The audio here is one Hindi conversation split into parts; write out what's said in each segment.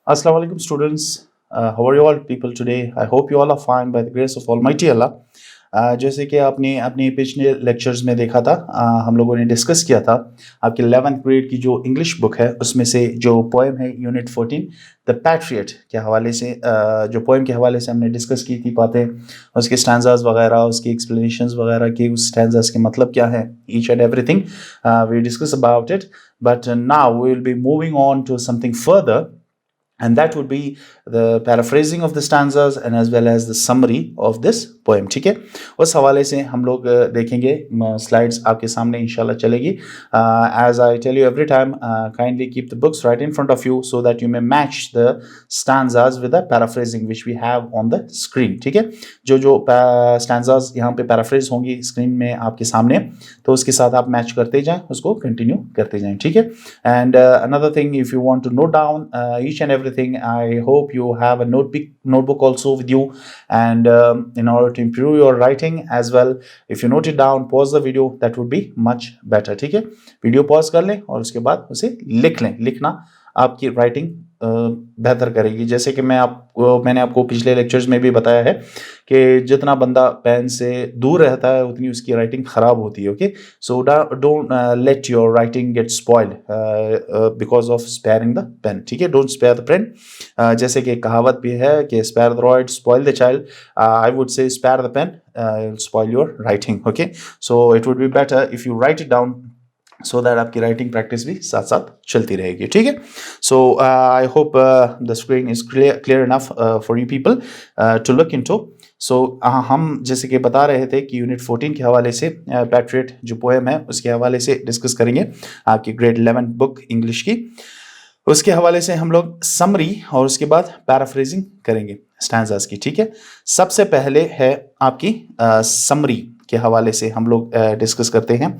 Assalamu alaikum students. How are you all people today? I hope you all are fine by the grace of Almighty Allah. जैसे कि आपने अपने पिछले लेक्चर्स में देखा था, हम लोगों ने डिस्कस किया था आपकी 11th ग्रेड की जो इंग्लिश बुक है उसमें से जो पोएम है यूनिट 14 द पैट्रियट के हवाले से, जो पोएम के हवाले से हमने डिस्कस की थी बातें, उसके स्टैंजास वगैरह, उसकी एक्सप्लेनेशंस वगैरह की, उस स्टैंजास के मतलब क्या है, each and everything we discuss about it. But now we will be moving on to something further, and that would be the paraphrasing of the stanzas and as well as the summary of this poem. ठीक है, उस हवाले से हम लोग देखेंगे. स्लाइड्स आपके सामने इंशाल्लाह चलेगी. As I tell you every time, kindly keep the books right in front of you so that you may match the stanzas with the paraphrasing which we have on the screen. ठीक है, जो जो stanzas यहाँ पे paraphrase होंगी स्क्रीन में आपके सामने, तो उसके साथ आप मैच करते जाएं, उसको कंटिन्यू करते जाएं. ठीक है, and another thing, if you want to note down each and everything, I hope you have a notebook also with you, and in order to improve your writing as well, if you note it down, pause the video, that would be much better. ठीक है, वीडियो पॉज कर लें और उसके बाद उसे लिख लें. लिखना आपकी राइटिंग बेहतर करेगी. जैसे कि मैंने आपको पिछले लेक्चर्स में भी बताया है कि जितना बंदा पेन से दूर रहता है उतनी उसकी राइटिंग ख़राब होती है. Okay, so don't let your writing get spoiled because of sparing the pen. ठीक है, डोंट स्पेयर द पेन. जैसे कि कहावत भी है कि spare the rod spoil the child. I would say spare the pen spoil your writing. Okay, so it would be better if you write it down so that आपकी राइटिंग प्रैक्टिस भी साथ साथ चलती रहेगी. ठीक है, so I hope the screen is clear enough for you people to look into. So हम जैसे कि बता रहे थे कि यूनिट 14 के हवाले से पैट्रियट जो पोएम है उसके हवाले से डिस्कस करेंगे आपकी ग्रेड 11 बुक इंग्लिश की. उसके हवाले से हम लोग समरी और उसके बाद पैराफ्रेजिंग करेंगे स्टैंजास की. ठीक है, सबसे पहले है आपकी समरी के हवाले से हम लोग डिस्कस करते हैं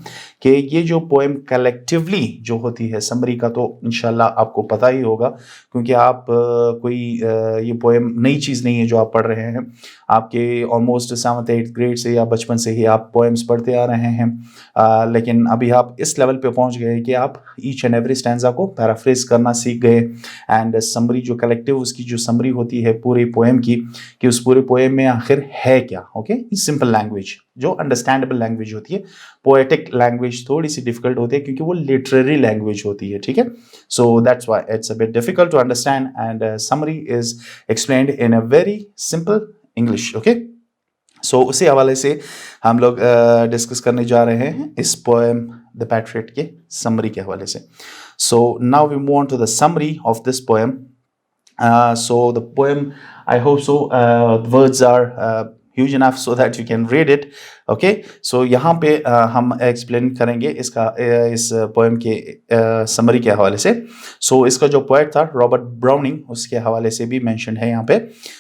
कि ये जो पोएम कलेक्टिवली जो होती है, समरी का तो इंशाल्लाह आपको पता ही होगा क्योंकि आप कोई ये पोएम नई चीज़ नहीं है जो आप पढ़ रहे हैं. आपके ऑलमोस्ट 7th 8th ग्रेड से या बचपन से ही आप पोएम्स पढ़ते आ रहे हैं, लेकिन अभी आप इस लेवल पे पहुंच गए कि आप ईच एंड एवरी स्टैंजा को पैराफ्रेज करना सीख गए. एंड समरी जो कलेक्टिव उसकी जो समरी होती है पूरी पोएम की, कि उस पूरे पोएम में आखिर है क्या. ओके, सिंपल लैंग्वेज जो अंडरस्टैंडेबल लैंग्वेज होती है. पोएटिक लैंग्वेज थोड़ी सी डिफिकल्ट होती है क्योंकि वो लिटरेरी लैंग्वेज होती है. ठीक है, so that's why it's a bit difficult to understand and summary is explained in a very simple English. Okay, so उसी हवाले से हम लोग डिस्कस करने जा रहे हैं इस पोएम द पैट्रियट के समरी के हवाले से. So now we move on to the summary of this poem. So the poem, I hope so, words are huge enough so that you can read it. Okay, so यहाँ पे हम एक्सप्लेन करेंगे इसका इस पोएम के समरी के हवाले से. सो इसका जो पोएट था रॉबर्ट ब्राउनिंग, उसके हवाले से भी मेंशन है यहाँ पे.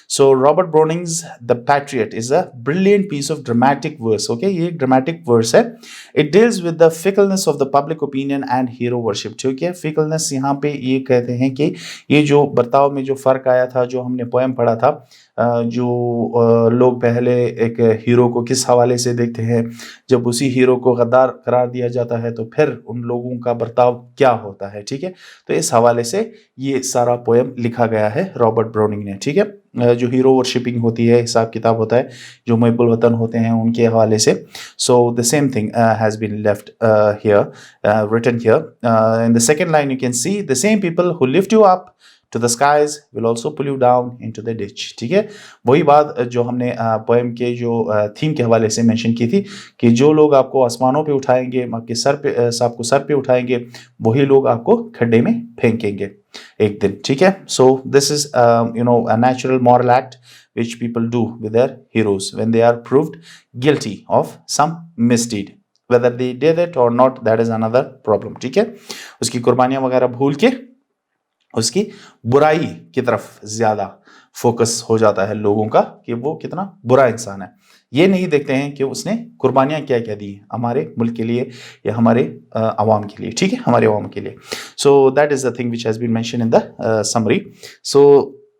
So Robert Browning's the patriot is a brilliant piece of dramatic verse. Okay, ये एक ड्रामेटिक वर्स है. It deals with the fickleness of the public opinion and hero worship. ठीक है, फिकलनेस यहाँ पे ये कहते हैं कि ये जो बर्ताव में जो फ़र्क आया था, जो हमने पोएम पढ़ा था, जो लोग पहले एक हीरो को किस हवाले से देखते हैं, जब उसी हीरो को गद्दार करार दिया जाता है तो फिर उन लोगों का बर्ताव क्या होता है. ठीक है, तो इस हवाले से ये सारा पोएम लिखा गया है रॉबर्ट ब्राउनिंग ने. ठीक है, जो हीरो वर्शिपिंग होती है, हिसाब किताब होता है, जो मुहिब्बुल वतन होते हैं उनके हवाले से. So the same thing has been left here, written here in the second line. You can see the same people who lift you up to the skies will also pull you down into the ditch. ठीक है, वही बात जो हमने पोएम के जो थीम के हवाले से मेंशन की थी कि जो लोग आपको आसमानों पे उठाएंगे, आपके सर पे आपको सर पे उठाएंगे, वही लोग आपको खड्डे में फेंकेंगे एक दिन. ठीक है, so this is a natural moral act which people do with their heroes when they are proved guilty of some misdeed. Whether they did it or not, that is another problem. ठीक है, उसकी कुर्बानियां वगैरह भूल के उसकी बुराई की तरफ ज्यादा फोकस हो जाता है लोगों का कि वो कितना बुरा इंसान है. ये नहीं देखते हैं कि उसने कुर्बानियां क्या क्या दी हमारे मुल्क के लिए या हमारे अवाम के लिए. ठीक है, हमारे अवाम के लिए. So that is the thing which has been mention in the summary. So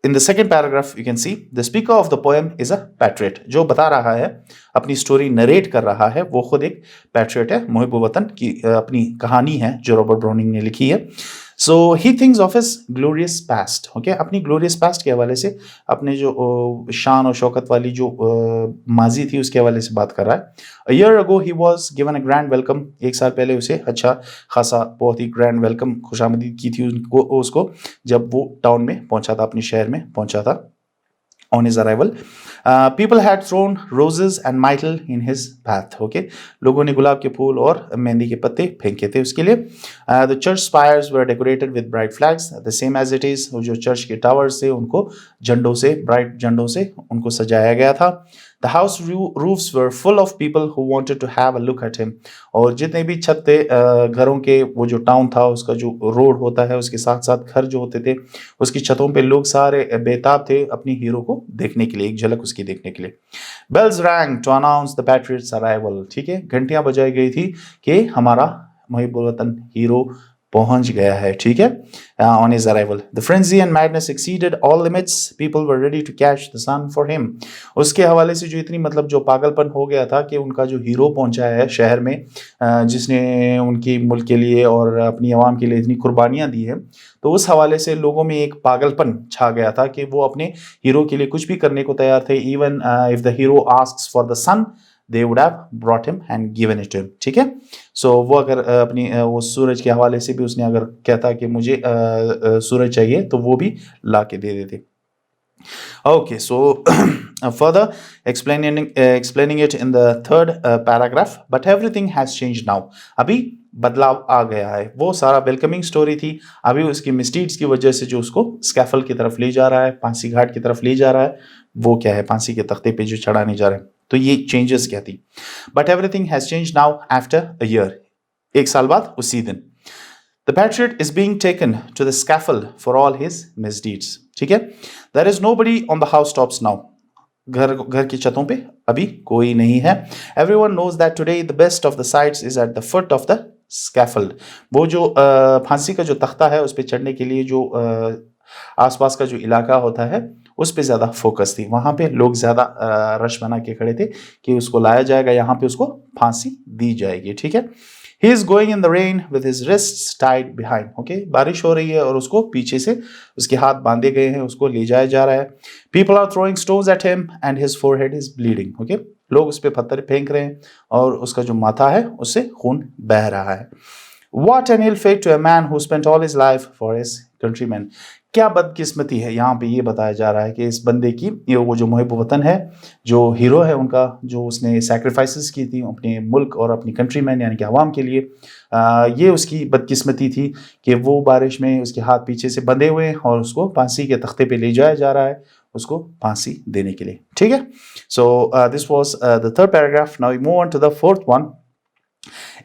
in the second paragraph you can see the speaker of the poem is a patriot. जो बता रहा है, अपनी स्टोरी नरेट कर रहा है, वो खुद एक पैट्रियट है, मुहिब वतन की अपनी कहानी है जो रॉबर्ट ब्राउनिंग ने लिखी है. So he thinks of his glorious past, okay, अपनी ग्लोरियस पास्ट के हवाले से, अपने जो शान और शौकत वाली जो माजी थी उसके हवाले से बात कर रहा है. A year ago he was given a grand welcome, एक साल पहले उसे अच्छा खासा बहुत ही ग्रैंड वेलकम खुशामदीद की थी उसको जब वो टाउन में पहुंचा था, अपने शहर में पहुंचा था. On his arrival, people had thrown roses and myrtle in his path. Okay, लोगों ने गुलाब के फूल और मेहंदी के पत्ते फेंके थे उसके लिए. The church spires were decorated with bright flags, the same as it is. जो चर्च के टावर्स थे उनको झंडों से, ब्राइट झंडों से उनको सजाया गया था. The house roofs were full of people who wanted to have a look at him. और जितने भी छत थे घरों के, वो जो टाउन था उसका जो रोड होता है उसके साथ साथ घर जो होते थे उसकी छतों पे लोग सारे बेताब थे अपनी हीरो को देखने के लिए, एक झलक उसकी देखने के लिए. Bells rang to announce the patriots' arrival. ठीक है, घंटियां बजाई गई थी कि हमारा मुहिब वतन हीरो पहुंच गया है. ठीक है, on his arrival, the frenzy and madness exceeded all limits. People were ready to catch the sun for him. उसके हवाले से जो इतनी मतलब जो पागलपन हो गया था कि उनका जो हीरो पहुंचा है शहर में, जिसने उनकी मुल्क के लिए और अपनी आवाम के लिए इतनी कुर्बानियां दी है, तो उस हवाले से लोगों में एक पागलपन छा गया था कि वो अपने हीरो के लिए कुछ भी करने को तैयार थे. Even if the hero asks for the sun, they would have brought him and given it to him. ठीक है, सो वो अगर अपनी वो सूरज के हवाले से भी उसने अगर कहता कि मुझे सूरज चाहिए तो वो भी ला के दे देते. Okay, so further explaining it in the third paragraph, but everything has changed now. अभी बदलाव आ गया है. वो सारा वेलकमिंग स्टोरी थी, अभी उसकी मिसडीड्स की वजह से जो उसको स्कैफल की तरफ ले जा रहा है, फांसी घाट की तरफ ले जा रहा है, वो क्या है, फांसी के तख्ते पे जो चढ़ाने जा रहे हैं. तो ये चेंजेस क्या थी. But everything has change now after a year, एक साल बाद उसी दिन. The patriot is being taken to the scaffold for all his misdeeds. ठीक है, there is nobody on the housetops now. घर की छतों पे अभी कोई नहीं है. Everyone knows that today the best of the sights is at the foot of the scaffold. वो जो फांसी का जो तख्ता है उस पे चढ़ने के लिए जो आसपास का जो इलाका होता है उस पे ज़्यादा फोकस थी. वहाँ पे लोग ज़्यादा रश बना के खड़े थे कि उसको लाया जाएगा, यहाँ पे उसको फांसी दी जाएगी. ठीक है, He is going in the rain with his wrists tied behind. Okay, बारिश हो रही है और उसको पीछे से उसके हाथ बांधे गए हैं, उसको ले जाया जा रहा है. People are throwing stones at him and his forehead is bleeding. Okay, लोग उस पे पत्थर फेंक रहे हैं और उसका जो माथा है उससे खून बह रहा है. What an ill fate to a man who spent all his life for his countrymen. क्या बदकिस्मती है, यहाँ पे ये बताया जा रहा है कि इस बंदे की, ये वो जो मुहिब वतन है, जो हीरो है उनका, जो उसने सैक्रिफाइसेस की थी अपने मुल्क और अपनी कंट्रीमैन यानी कि अवाम के लिए, ये उसकी बदकिस्मती थी कि वो बारिश में उसके हाथ पीछे से बंधे हुए हैं और उसको फांसी के तख्ते पे ले जाया जा रहा है उसको फांसी देने के लिए. ठीक है, so this was the third paragraph. Now we move on to the fourth one.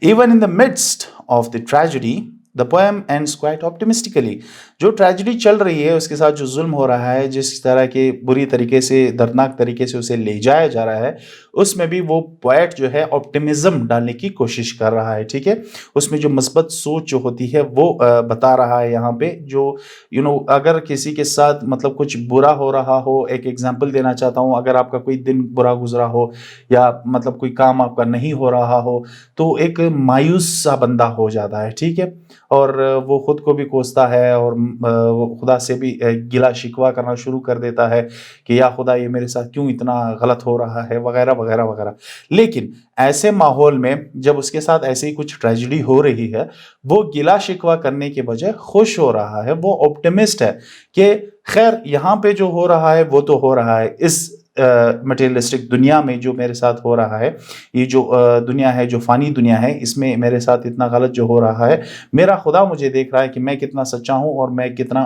Even in the midst of the tragedy, the poem ends quite optimistically. जो ट्रेजिडी चल रही है उसके साथ जो जुल्म हो रहा है, जिस तरह के बुरी तरीके से, दर्दनाक तरीके से उसे ले जाया जा रहा है, उसमें भी वो पोएट जो है ऑप्टिमिज्म डालने की कोशिश कर रहा है. ठीक है, उसमें जो मस्बत सोच जो होती है वो बता रहा है यहाँ पे. जो अगर किसी के साथ मतलब कुछ बुरा हो रहा हो, एक एग्जांपल देना चाहता हूँ, अगर आपका कोई दिन बुरा गुजरा हो या मतलब कोई काम आपका नहीं हो रहा हो, तो एक मायूस सा बंदा हो जाता है. ठीक है, और वो खुद को भी कोसता है और वो खुदा से भी गिला शिकवा करना शुरू कर देता है कि या खुदा ये मेरे साथ क्यों इतना गलत हो रहा है, वगैरह वगैरह वगैरह. लेकिन ऐसे माहौल में जब उसके साथ ऐसे ही कुछ ट्रेजिडी हो रही है, वो गिला शिकवा करने के बजाय खुश हो रहा है. वो ऑप्टिमिस्ट है कि खैर यहाँ पे जो हो रहा है वो तो हो रहा है, इस मटेरियलिस्टिक दुनिया में जो मेरे साथ हो रहा है, ये जो दुनिया है, जो फानी दुनिया है, इसमें मेरे साथ इतना गलत जो हो रहा है, मेरा खुदा मुझे देख रहा है कि मैं कितना सच्चा हूँ और मैं कितना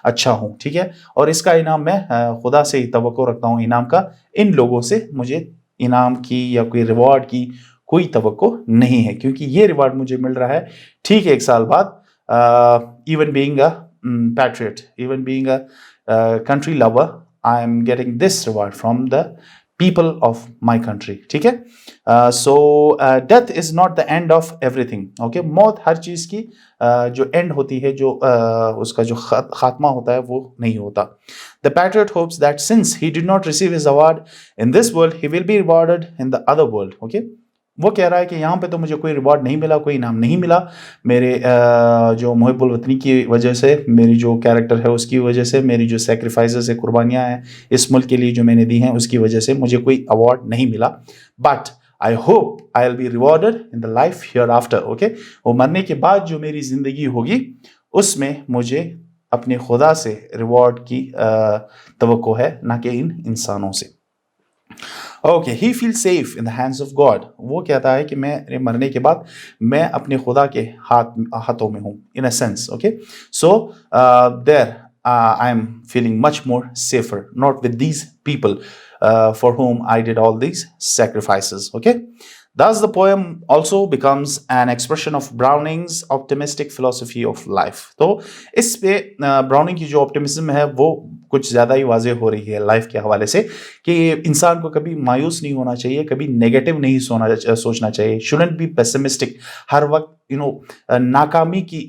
अच्छा हूँ. ठीक है, और इसका इनाम मैं खुदा से ही तवक्को रखता हूँ इनाम का. इन लोगों से मुझे इनाम की या कोई रिवॉर्ड की कोई तवक्को नहीं है, क्योंकि ये रिवॉर्ड मुझे मिल रहा है ठीक 1 साल बाद. Even being a patriot, even being a country lover, I am getting this reward from the people of my country. ठीक है, so death is not the end of everything. Okay, मौत हर चीज की जो एंड होती है, जो उसका जो खात्मा होता है वो नहीं होता. The patriot hopes that since he did not receive his award in this world, he will be rewarded in the other world. Okay, वो कह रहा है कि यहाँ पे तो मुझे कोई रिवॉर्ड नहीं मिला, कोई इनाम नहीं मिला, मेरे जो मुहिब्बुल वतनी की वजह से, मेरी जो कैरेक्टर है उसकी वजह से, मेरी जो सेक्रीफाइसेस है, कुर्बानियाँ हैं इस मुल्क के लिए जो मैंने दी हैं उसकी वजह से मुझे कोई अवार्ड नहीं मिला, but I hope I will be rewarded in the life here after. Okay, वो मरने के बाद जो मेरी ज़िंदगी होगी उसमें मुझे अपने खुदा से रिवॉर्ड की तवक्को है, ना कि इन इंसानों से। Okay, he feel safe in the hands of God. वो कहता है कि मेरे मरने के बाद मैं अपने खुदा के हाथों में हूँ, in a sense. Okay, so there I am feeling much more safer, not with these people for whom I did all these sacrifices. Okay, thus the poem also becomes an expression of Browning's optimistic philosophy of life. तो इस पे ब्राउनिंग की जो ऑप्टिमिज्म है वो कुछ ज़्यादा ही वाज़ेह हो रही है लाइफ के हवाले से, कि इंसान को कभी मायूस नहीं होना चाहिए, कभी नेगेटिव नहीं सोचना चाहिए, शुडंट बी पेसिमिस्टिक, हर वक्त नाकामी की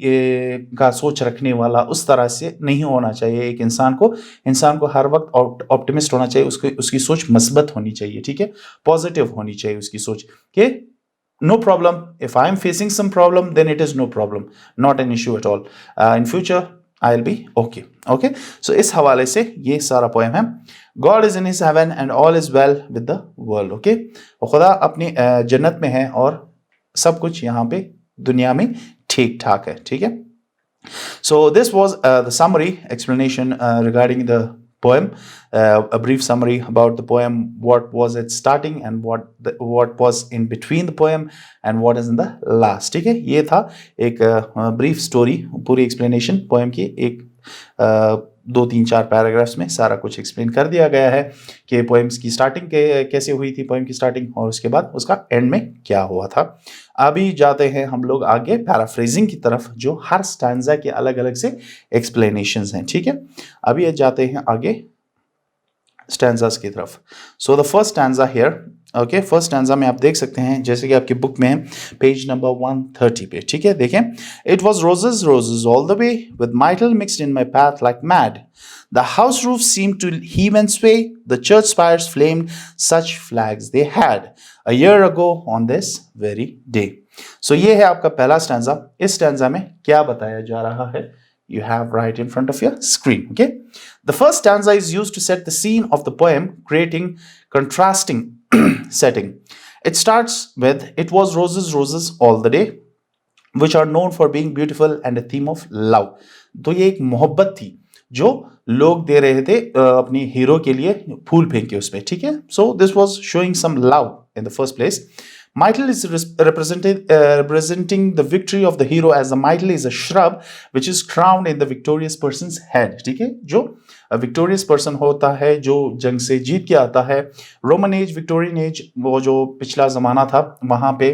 का सोच रखने वाला उस तरह से नहीं होना चाहिए एक इंसान को हर वक्त ऑप्टिमिस्ट होना चाहिए, उसकी सोच मस्बत होनी चाहिए, ठीक है, पॉजिटिव होनी चाहिए उसकी सोच, कि no problem, if I am facing some problem then it is no problem, not an issue at all, in future I'll be okay. Okay, so इस हवाले से ये सारा पोएम है। God is in his heaven and all is well with the world. Okay, खुदा अपनी जन्नत में है और सब कुछ यहाँ पे दुनिया में ठीक ठाक है, ठीक है। So this was the summary explanation regarding the poem, a brief summary about the poem, what was it starting and what was in between the poem and what is in the last, ठीक है। ये था एक brief story, पूरी explanation poem की, एक 2-3-4 पैराग्राफ्स में सारा कुछ एक्सप्लेन कर दिया गया है कि पोएम्स की स्टार्टिंग कैसे हुई थी, पोएम की स्टार्टिंग, और उसके बाद उसका एंड में क्या हुआ था। अभी जाते हैं हम लोग आगे पैराफ्रेजिंग की तरफ, जो हर स्टैंजा के अलग अलग से एक्सप्लेनेशंस हैं, ठीक है। अभी जाते हैं आगे स्टैंजास की तरफ। So the first stanza here, okay, first stanza में आप देख सकते हैं जैसे कि आपकी बुक में है पेज नंबर 130 पे, ठीक है। देखें, it was roses roses all the way with mitral mixed in my path like mad, the house roof seemed to heave and sway, the church spires flamed, such flags they had a year ago on this very day. So ये है आपका पहला स्टैंजा। इस स्टैंजा में क्या बताया जा रहा है, you have right in front of your screen. Okay, the first stanza is used to set the scene of the poem, creating contrasting setting. It starts with it was roses roses all the day, which are known for being beautiful and a theme of love. तो ये एक मोहब्बत थी जो लोग दे रहे थे अपनी हीरो के लिए फूल फेंक के उसमें, ठीक है। So this was showing some love in the first place. Myrtle is representing the victory of the hero, as the myrtle is a shrub which is crowned in the victorious person's head, ठीक है। जो विक्टोरियस पर्सन होता है, जो जंग से जीत के आता है, रोमन एज, विक्टोरियन एज, वो जो पिछला ज़माना था वहाँ पे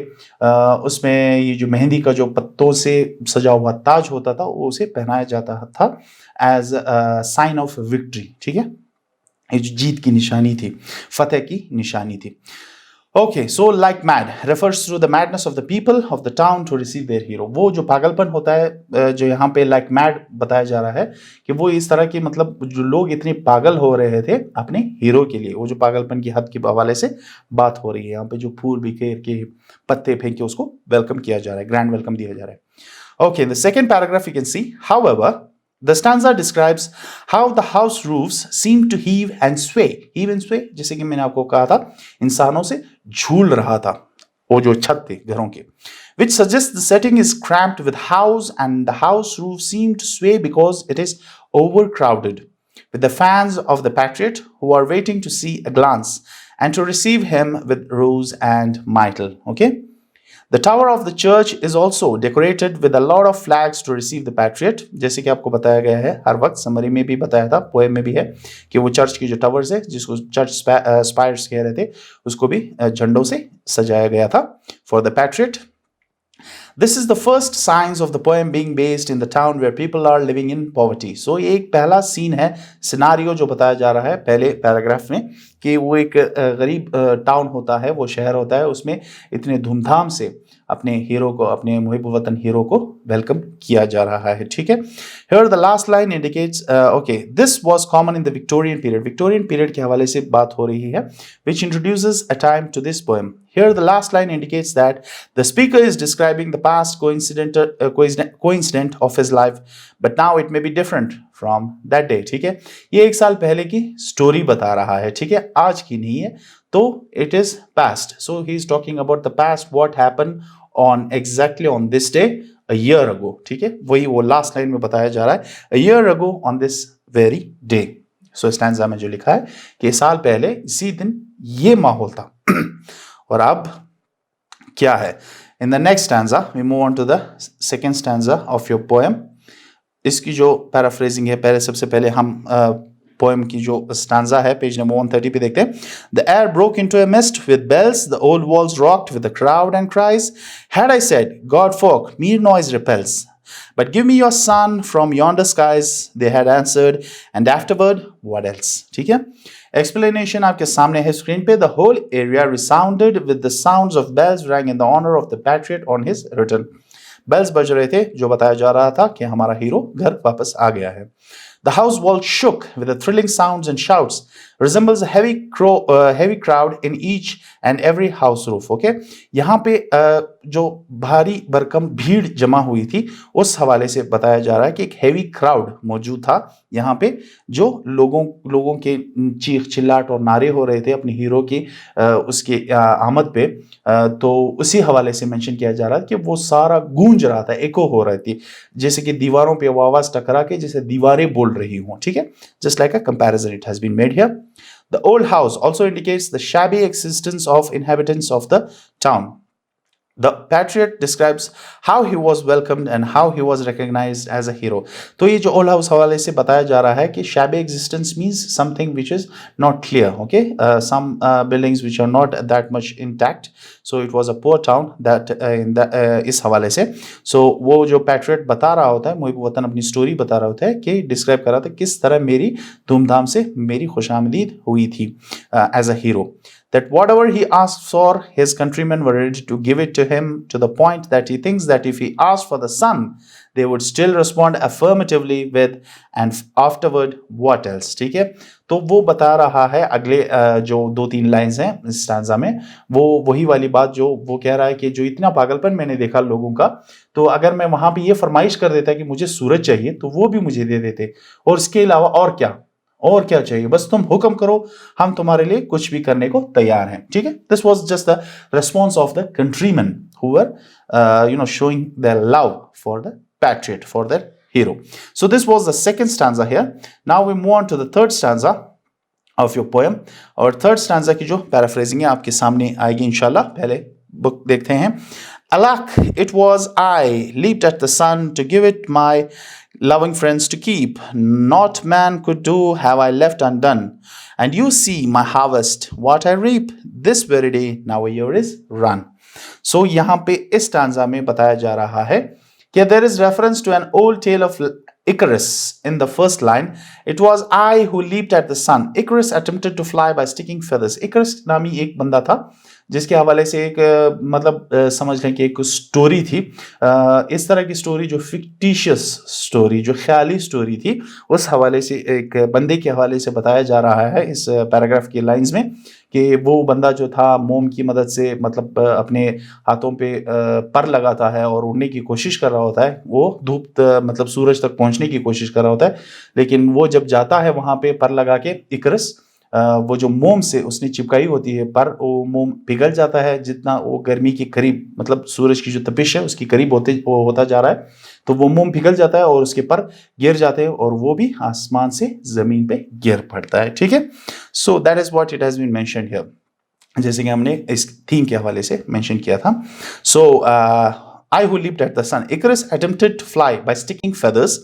उसमें ये जो मेहंदी का जो पत्तों से सजा हुआ ताज होता था वो उसे पहनाया जाता था एज साइन ऑफ विक्ट्री, ठीक है। ये जो जीत की निशानी थी, फतेह की निशानी थी। Okay, so like mad refers to the madness of the people of the town to receive their hero. वो जो पागलपन होता है जो यहाँ पे like mad बताया जा रहा है कि वो इस तरह की, मतलब जो लोग इतने पागल हो रहे थे अपने हीरो के लिए, वो जो पागलपन की हद के हवाले से बात हो रही है यहाँ पे, जो फूल बिखेर के पत्ते फेंक के उसको वेलकम किया जा रहा है, ग्रैंड वेलकम दिया जा रहा है। Okay, in the second paragraph you can see, however, the stanza describes how the house roofs seem to heave and sway. Heave and sway, जैसे कि मैंने आपको कहा था, इंसानों से झूल रहा था वो जो छत थे घरों के, which suggests the setting is cramped with house and the house roof seem to sway because it is overcrowded with the fans of the patriot who are waiting to see a glance and to receive him with rose and myrtle. Okay. The tower of the church is also decorated with a lot of flags to receive the patriot. जैसे कि आपको बताया गया है, हर वक्त समरी में भी बताया था, पोएम में भी है, कि वो चर्च की जो टावर्स है जिसको चर्च स्पायर्स कह रहे थे, उसको भी झंडों से सजाया गया था for the patriot. This is the first signs of the poem being based in the town where people are living in poverty. So ये एक पहला सीन है, सिनारियो जो बताया जा रहा है पहले पैराग्राफ में, कि वो एक गरीब टाउन होता है, वो शहर होता है, उसमें इतने धूमधाम से अपने हीरो को, अपने मुहिब वतन हीरो को वेलकम किया जा रहा है. ठीक है. Here the last line indicates okay, this was common in the Victorian period. Victorian period के हवाले से बात हो रही है, which introduces a time to this poem. Here the last line indicates that the speaker is describing the past coincident of his life, but now it may be different from that day. ठीक है. ये एक साल पहले की स्टोरी बता रहा है. ठीक है, आज की नहीं है, तो it is past. So he is talking about the past, what happened on exactly on this day a year ago. ठीक है, वही वो लास्ट लाइन में बताया जा रहा है, a year ago on this very day. So stanza में जो लिखा है कि साल पहले इसी दिन ये माहौल था. और अब क्या है? In the next stanza we move on to the second stanza of your poem. इसकी जो पैराफ्रेजिंग है, पहले सबसे पहले हम पोएम की जो स्टैंजा है पेज नंबर 130 पे देखते हैं. The air broke into a mist with bells, the old walls rocked with the crowd and cries. Had I said, God folk, mere noise repels, but give me your son from yonder skies, they had answered, and afterward, what else? ठीक है. Explanation आपके सामने है स्क्रीन पे. The whole area resounded with the sounds of bells rang in the honor of the patriot on his return. Bells बज रहे थे जो बताया जा रहा था कि हमारा हीरो घर वापस आ गया है. The house walls shook with the thrilling sounds and shouts, resembles a heavy crowd in each and every house roof. Okay, यहाँ पे जो भारी भरकम भीड़ जमा हुई थी, उस हवाले से बताया जा रहा है कि एक हेवी क्राउड मौजूद था यहाँ पे, जो लोगों के चीख चिल्लाट और नारे हो रहे थे अपने हीरो की उसके आमद पे. तो उसी हवाले से मेंशन किया जा रहा है कि वो सारा गूंज रहा था, एको हो रही थी, जैसे कि दीवारों पे वो आवाज टकरा के जैसे दीवारें बोल रही हों. ठीक है, just like a comparison it has been made here. The old house also indicates the shabby existence of inhabitants of the town. The patriot describes how he was welcomed and how he was recognized as a hero. तो ये जो old house हवाले से बताया जा रहा है कि shabby existence means something which is not clear. Okay, some buildings which are not that much intact. So it was a poor town that इस हवाले से. So वो जो patriot बता रहा होता है, मुहिब वतन अपनी स्टोरी बता रहा होता है कि डिस्क्राइब कर रहा था किस तरह मेरी धूमधाम से मेरी खुशामदीद हुई थी as a hero. That whatever he asked for, his countrymen were ready to give it to him, to the point that he thinks that if he asked for the son, they would still respond affirmatively with, and afterward, what else? ठीक है, तो वो बता रहा है अगले जो 2-3 लाइन्स हैं इस स्टैंजा में, वो वही वाली बात जो वो कह रहा है कि जो इतना पागलपन मैंने देखा लोगों का, तो अगर मैं वहां पे ये फरमाइश कर देता कि मुझे सूरज चाहिए, तो वो भी मुझे दे देते, और इसके अलावा और क्या चाहिए, बस तुम हुक्म करो, हम तुम्हारे लिए कुछ भी करने को तैयार हैं. ठीक है. This was just the response of the countryman who were showing their love for the patriot, for their hero. So this was the second stanza here. Now we move on to the third stanza of your poem. और थर्ड स्टैंजा की जो पैराफ्रेजिंग है आपके सामने आएगी इंशाल्लाह. पहले बुक देखते हैं. Alack, it was I leaped at the sun to give it my loving friends to keep. Not man could do have I left undone. And you see my harvest, what I reap this very day. Now a year is run. So यहाँ पे इस stanza में बताया जा रहा है कि there is reference to an old tale of Icarus in the first line. It was I who leaped at the sun. Icarus attempted to fly by sticking feathers. Icarus नामी एक बंदा था जिसके हवाले से एक मतलब समझ लें कि एक स्टोरी थी. इस तरह की स्टोरी जो फिक्टिशियस स्टोरी, जो ख्याली स्टोरी थी, उस हवाले से एक बंदे के हवाले से बताया जा रहा है इस पैराग्राफ की लाइंस में कि वो बंदा जो था मोम की मदद से मतलब अपने हाथों पे पर लगाता है और उड़ने की कोशिश कर रहा होता है. वो धूप मतलब सूरज तक पहुंचने की कोशिश कर रहा होता है, लेकिन वो जब जाता है वहां पे पर लगा के, इकरस वो जो मोम से उसने चिपकाई होती है पर, वो मोम पिघल जाता है जितना वो गर्मी के करीब, मतलब सूरज की जो तपिश है उसकी करीब होता जा रहा है, तो वो मोम पिघल जाता है और उसके पर गिर जाते हैं और वो भी आसमान से जमीन पे गिर पड़ता है. ठीक है. So that is what it has been mentioned here, जैसे कि हमने इस थीम के हवाले से मेंशन किया था. सो I who leaped at the sun. Icarus attempted to fly by sticking feathers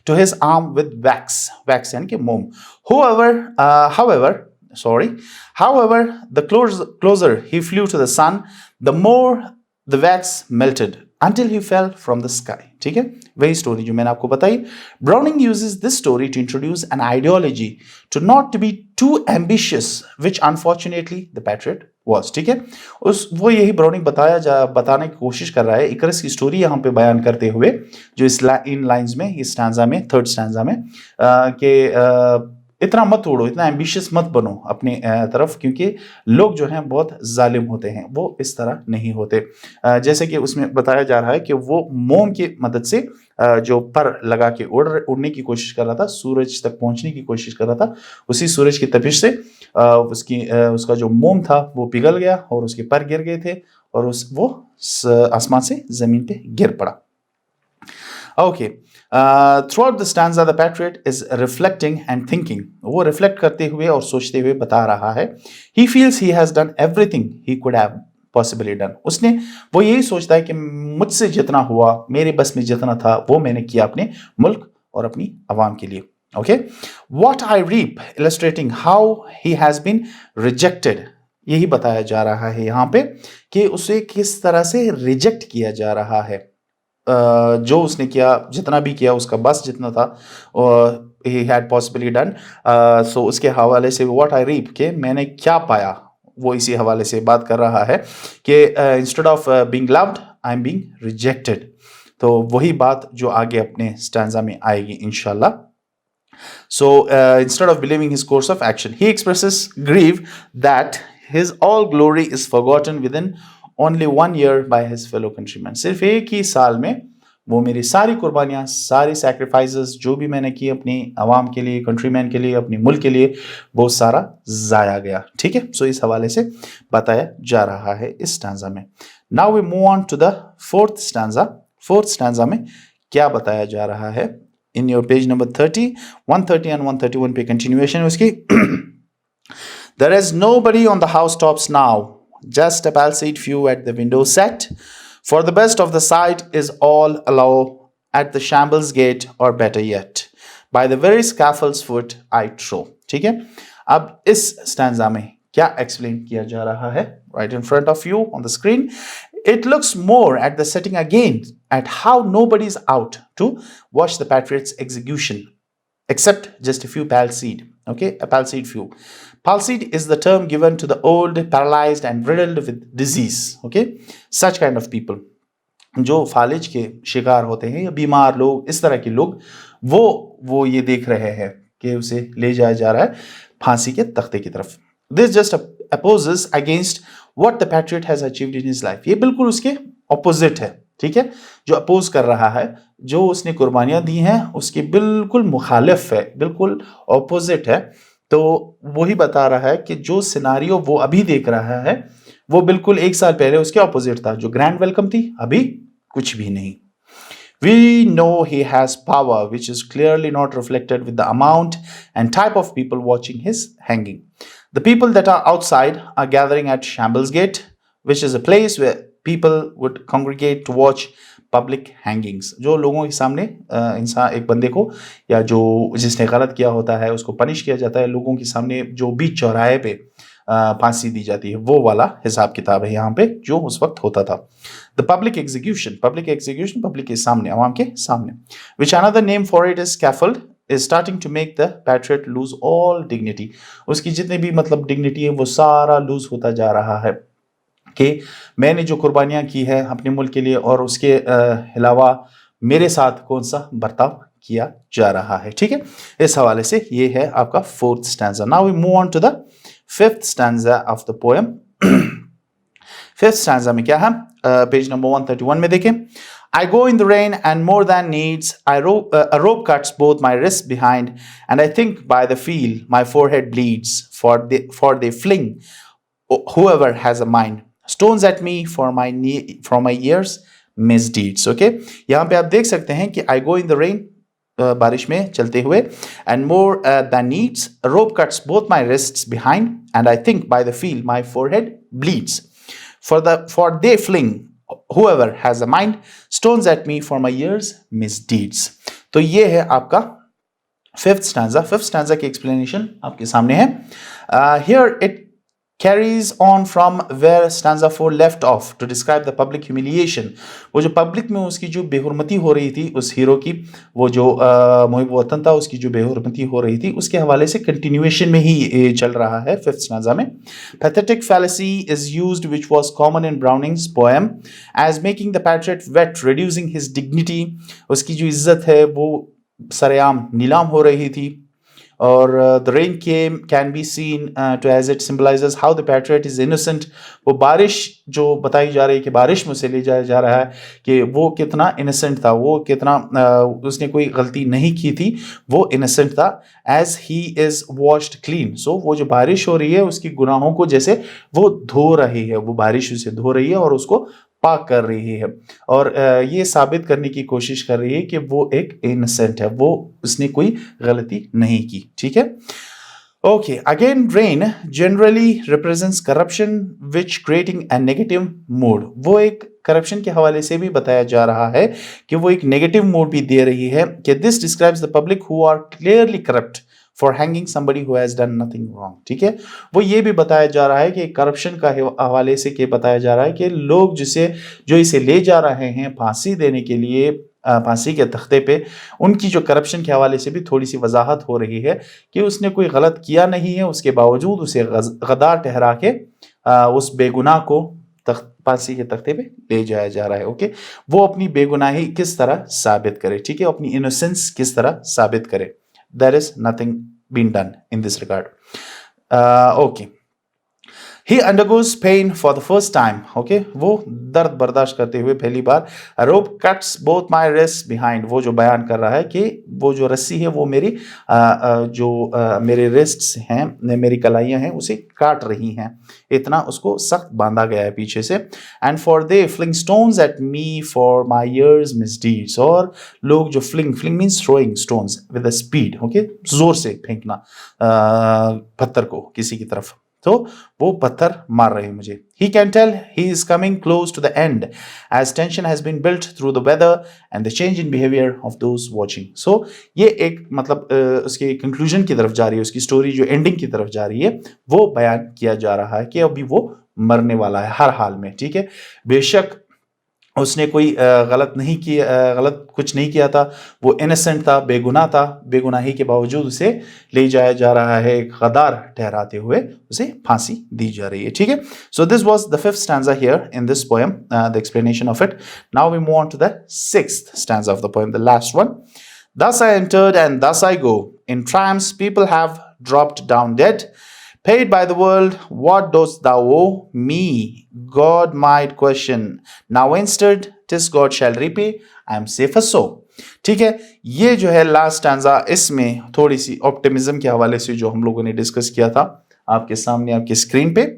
to his arm with wax यानी कि मोम. However, the closer he flew to the sun, the more the wax melted until he fell from the sky. ठीक है, वही स्टोरी जो मैंने आपको बताई. Browning uses this story to introduce an ideology to not to be too ambitious, which unfortunately the patriot was. ठीक है, वो यही ब्राउनिंग बताने की कोशिश कर रहा है इकरस की स्टोरी यहाँ पे बयान करते हुए, जो इन लाइंस में, इस स्टैंजा में, थर्ड स्टैंजा में, कि इतना मत उड़ो, इतना एम्बिशियस मत बनो अपनी तरफ, क्योंकि लोग जो हैं बहुत जालिम होते हैं, वो इस तरह नहीं होते. जैसे कि उसमें बताया जा रहा है कि वो मोम की मदद से जो पर लगा के उड़ने की कोशिश कर रहा था, सूरज तक पहुंचने की कोशिश कर रहा था. उसी सूरज की तपिश से उसका जो मोम था वो पिघल गया और उसके पर गिर गए थे, और वो आसमान से जमीन पे गिर पड़ा. Okay, through the stanza the patriot is reflecting and thinking. वो रिफ्लेक्ट करते हुए और सोचते हुए बता रहा है. He feels he has done everything he could have possibly done. वो यही सोचता है कि मुझसे जितना हुआ, मेरे बस में जितना था, वो मैंने किया अपने मुल्क और अपनी आवाम के लिए. Okay, what I reap illustrating how he has been rejected. यही बताया जा रहा है यहाँ पे कि उसे किस तरह से रिजेक्ट किया जा रहा है. जो उसने किया, जितना भी किया, उसका बस जितना था, he had possibly done. So उसके हवाले से what I reap, के मैंने क्या पाया, वो इसी हवाले से बात कर रहा है कि instead of being loved I am being rejected. तो वही बात जो आगे अपने स्टैंजा में आएगी इंशाल्लाह. So instead of believing his course of action, he expresses grief that his all glory is forgotten within only 1 year by his fellow countrymen. सिर्फ एक ही साल में वो मेरी सारी कुर्बानियाँ, सारी सैक्रिफाइसेस जो भी मैंने की अपनी आवाम के लिए, कंट्रीमैन के लिए, अपनी मुल्क के लिए, वो सारा जाया गया. ठीक है, सो इस हवाले से बताया जा रहा है इस स्टैंजा में. Now we move on to the fourth stanza. Fourth stanza में क्या बताया जा रहा है? In your page number 30, 130 and 131 पे कंटिन्यूएशन उसकी. There is nobody on the housetops now, just a palisaded few at the window set. For the best of the sight is all allow at the shambles gate, or better yet, by the very scaffold's foot I trow. ठीक है, अब इस स्टैंजा में क्या एक्सप्लेन किया जा रहा है? Right in front of you on the screen. It looks more at the setting again at how nobody is out to watch the patriot's execution, except just a few palsied. Okay, a palsied few. Palsied is the term given to the old, paralyzed and riddled with disease. Okay, such kind of people, जो फालिज के शिकार होते हैं या बीमार लोग, इस तरह के लोग, वो ये देख रहे हैं कि उसे ले जाया जा रहा है फांसी के तख्ते की तरफ. This just opposes against what the patriot has achieved in his life. ये बिल्कुल उसके ऑपोजिट है. ठीक है, जो अपोज कर रहा है, जो उसने कुर्बानियां दी हैं, उसके बिल्कुल मुखालिफ है, बिल्कुल ऑपोजिट है. तो वही बता रहा है कि जो सिनारियो वो अभी देख रहा है, वो बिल्कुल एक साल पहले उसके ऑपोजिट था. जो ग्रैंड वेलकम थी, अभी कुछ भी नहीं. We know he has power, which is clearly not reflected with the amount and type of people watching his hanging. The people that are outside are gathering at Shambles Gate, which is a place where people would congregate to watch public hangings. जो लोगों के सामने इंसान, एक बंदे को या जो जिसने गलत किया होता है, उसको पनिश किया जाता है, लोगों के सामने जो बीच चौराहे पे फांसी दी जाती है, वो वाला हिसाब किताब है यहाँ पे जो उस वक्त होता था. द पब्लिक एग्जीक्यूशन पब्लिक के सामने, आवाम के सामने. Which another name for it is scaffold is starting to make the patriot lose all dignity. उसकी जितनी भी मतलब डिग्निटी है, वो सारा लूज होता जा रहा है कि मैंने जो कुर्बानियां की है अपने मुल्क के लिए, और उसके अलावा मेरे साथ कौन सा बर्ताव किया जा रहा है. ठीक है, इस हवाले से ये है आपका fourth stanza. Now we move on to the fifth stanza of the poem. Fifth stanza में क्या है? पेज नंबर 131 में देखें. I go in the rain and more than needs, a rope cuts both my wrists behind, and I think by the feel my forehead bleeds, for they fling whoever has a mind stones at me for my years misdeeds. Okay, यहाँ पे आप देख सकते हैं कि I go in the rain, बारिश में चलते हुए, and more than needs, a rope cuts both my wrists behind, and I think by the feel my forehead bleeds, for they fling whoever has a mind stones at me for my years misdeeds. तो ये है आपका फिफ्थ स्टैंजा. फिफ्थ स्टैंजा की एक्सप्लेनेशन आपके सामने है. Here it carries on from where stanza 4 left off to describe the public humiliation. वो जो पब्लिक में उसकी जो बेहुरमती हो रही थी उस हीरो की, वो जो मुहिब वतन था उसकी जो बेहुरमती हो रही थी, उसके हवाले से कंटिन्यूएशन में ही ये चल रहा है फिफ्थ स्टैंजा में. Pathetic fallacy is used which was common in Browning's poem as making the patriot wet, reducing his dignity. उसकी जो इज्जत है वो सरेआम नीलाम हो रही थी. और the rain can be seen to as it symbolizes how the patriot is innocent. वो बारिश जो बताई जा रही है कि बारिश में उसे ले जाया जा रहा है कि वो कितना innocent था, वो कितना उसने कोई गलती नहीं की थी, वो innocent था. as he is washed clean. So वो जो बारिश हो रही है उसकी गुनाहों को जैसे वो धो रही है, वो बारिश उसे धो रही है और उसको पाक कर रही है और ये साबित करने की कोशिश कर रही है कि वो एक इनोसेंट है, वो उसने कोई गलती नहीं की. ठीक है. Okay, again rain generally represents corruption which creating a negative mood. वो एक करप्शन के हवाले से भी बताया जा रहा है कि वो एक नेगेटिव मूड भी दे रही है कि this describes the public who are clearly corrupt for hanging somebody who has done nothing wrong. ठीक है. वो ये भी बताया जा रहा है कि करप्शन का हवाले से के बताया जा रहा है कि लोग जो इसे ले जा रहे हैं फांसी देने के लिए फांसी के तख्ते पे, उनकी जो करप्शन के हवाले से भी थोड़ी सी वजाहत हो रही है कि उसने कोई गलत किया नहीं है, उसके बावजूद उसे गद्दार ठहरा के उस बेगुनाह को फांसी के तख्ते पे ले जाया जा रहा है. ओके. वो अपनी बेगुनाही किस तरह साबित करे. ठीक है. अपनी इनोसेंस किस तरह साबित करे. There is nothing been done in this regard. Okay. He undergoes pain for the first time. Okay. वो दर्द बर्दाश्त करते हुए पहली बार. A rope cuts both my wrists behind. वो जो बयान कर रहा है कि वो जो रस्सी है वो मेरी मेरे रिस्ट्स हैं, मेरी कलाइयाँ हैं, उसे काट रही हैं. इतना उसको सख्त बांधा गया है पीछे से. And for they fling stones at me for my years misdeeds. और लोग जो fling means throwing stones with a speed. Okay. जोर से फेंकना पत्थर को किसी की तरफ, तो वो पत्थर मार रहे हैं मुझे. He can tell he is coming close to the end as tension has been built through the weather and the change in behavior of those watching. So ये एक मतलब उसके कंक्लूजन की तरफ जा रही है, उसकी स्टोरी जो एंडिंग की तरफ जा रही है वो बयान किया जा रहा है कि अभी वो मरने वाला है हर हाल में. ठीक है. बेशक उसने कोई गलत कुछ नहीं किया था, वो इनोसेंट था, बेगुनाह था, बेगुनाही के बावजूद उसे ले जाया जा रहा है, एक गद्दार ठहराते हुए उसे फांसी दी जा रही है. ठीक है. So this was the fifth stanza here in this poem, the explanation of it. Now we move on to the sixth stanza of the poem, the last one. Thus I entered and thus I go. In triumphs people have dropped down dead. Paid by the world, what dost thou owe me? God might question. Now instead, 'tis God shall repay. I am safer so. ठीक है. ये जो है लास्ट स्टैंजा, इसमें थोड़ी सी ऑप्टिमिज्म के हवाले से जो हम लोगों ने डिस्कस किया था आपके सामने आपकी स्क्रीन पे.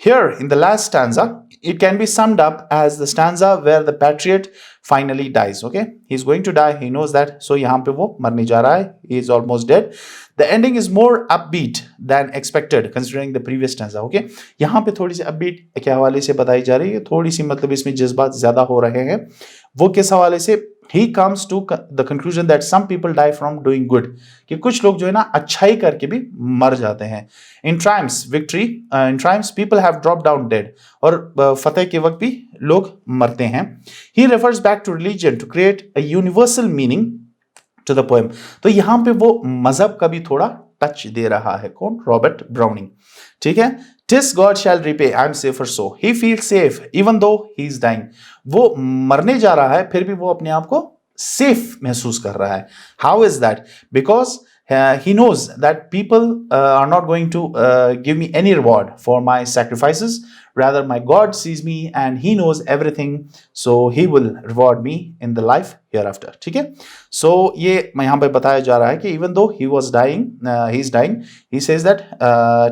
Here in the last stanza, it can be summed up as the stanza where the patriot finally dies. Okay, he's going to die. He knows that. So यहाँ पे वो मरने जा रहा है. He is almost dead. The ending is more upbeat than expected considering the previous stanza. Okay, यहाँ पे थोड़ी सी upbeat के हवाले से बताई जा रही है, थोड़ी सी मतलब इसमें जज्बात ज्यादा हो रहे हैं. वो किस हवाले से? He comes to the conclusion that some people die from doing good. कि कुछ लोग जो है ना अच्छाई करके भी मर जाते हैं. In triumphs, victory, in triumphs people have dropped down dead. और फतेह के वक्त भी लोग मरते हैं. He refers back to religion to create a universal meaning to the poem. तो यहाँ पे वो मजहब का भी थोड़ा टच दे रहा है. कौन? Robert browning. ठीक है. Tis God shall repay, I am safer so. He feels safe even though he is dying. वो मरने जा रहा है फिर भी वो अपने आप को सेफ महसूस कर रहा है. How is that? Because he knows that people are not going to give me any reward for my sacrifices. Rather, my God sees me and he knows everything, so he will reward me in the life hereafter. ठीक है. So ये यहाँ पे बताया जा रहा है कि even though he was dying, he is dying, he says that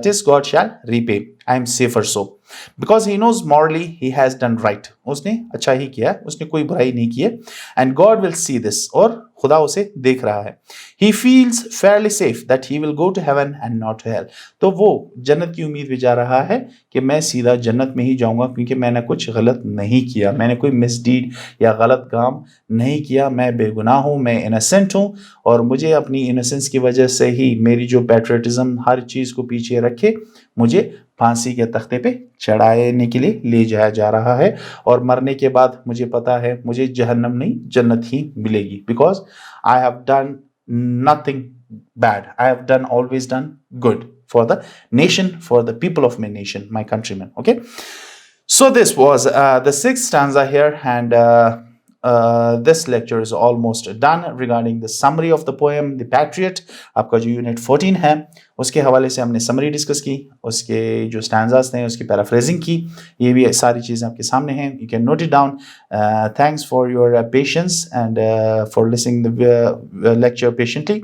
tis God shall repay. I am safer so. Because he knows morally he has done right. उसने अच्छा ही किया, उसने कोई बुराई नहीं की है. And God will see this. और खुदा उसे देख रहा है. He feels fairly safe that he will go to heaven and not to hell. तो वो जन्नत की उम्मीद भी जा रहा है कि मैं सीधा जन्नत में ही जाऊँगा क्योंकि मैंने कुछ गलत नहीं किया, मैंने कोई मिसडीड या गलत काम नहीं किया, मैं बेगुनाह हूँ, मैं इनोसेंट हूँ और मुझे अपनी इनोसेंस की वजह से ही मेरी जो पैट्रियटिज़्म हर चीज़ को पीछे रखे मुझे फांसी के तख्ते पे चढ़ाने के लिए ले जाया जा रहा है और मरने के बाद मुझे पता है मुझे जहन्नम नहीं जन्नत ही मिलेगी because I have done nothing bad. I have done always done good for the nation, for the people of my nation, my countrymen. Okay. So this was the sixth stanza here, and this lecture is almost done regarding the summary of the poem, The Patriot. आपका जो यूनिट 14 है उसके हवाले से हमने समरी डिस्कस की, उसके जो स्टैंजास थे उसकी पैराफ्रेजिंग की, ये भी सारी चीज़ें आपके सामने हैं, you can note it down. Thanks for your patience and for listening the lecture patiently.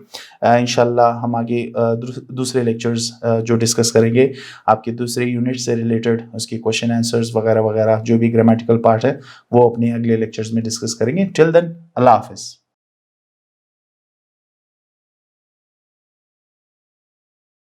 इंशाल्लाह हम आगे दूसरे लेक्चर्स जो डिस्कस करेंगे आपके दूसरे यूनिट से रिलेटेड, उसके क्वेश्चन आंसर्स वगैरह वगैरह जो भी ग्रामेटिकल पार्ट है वो अपने अगले लेक्चर्स में डिस्कस करेंगे. टिल देन, अल्लाह हाफिज़.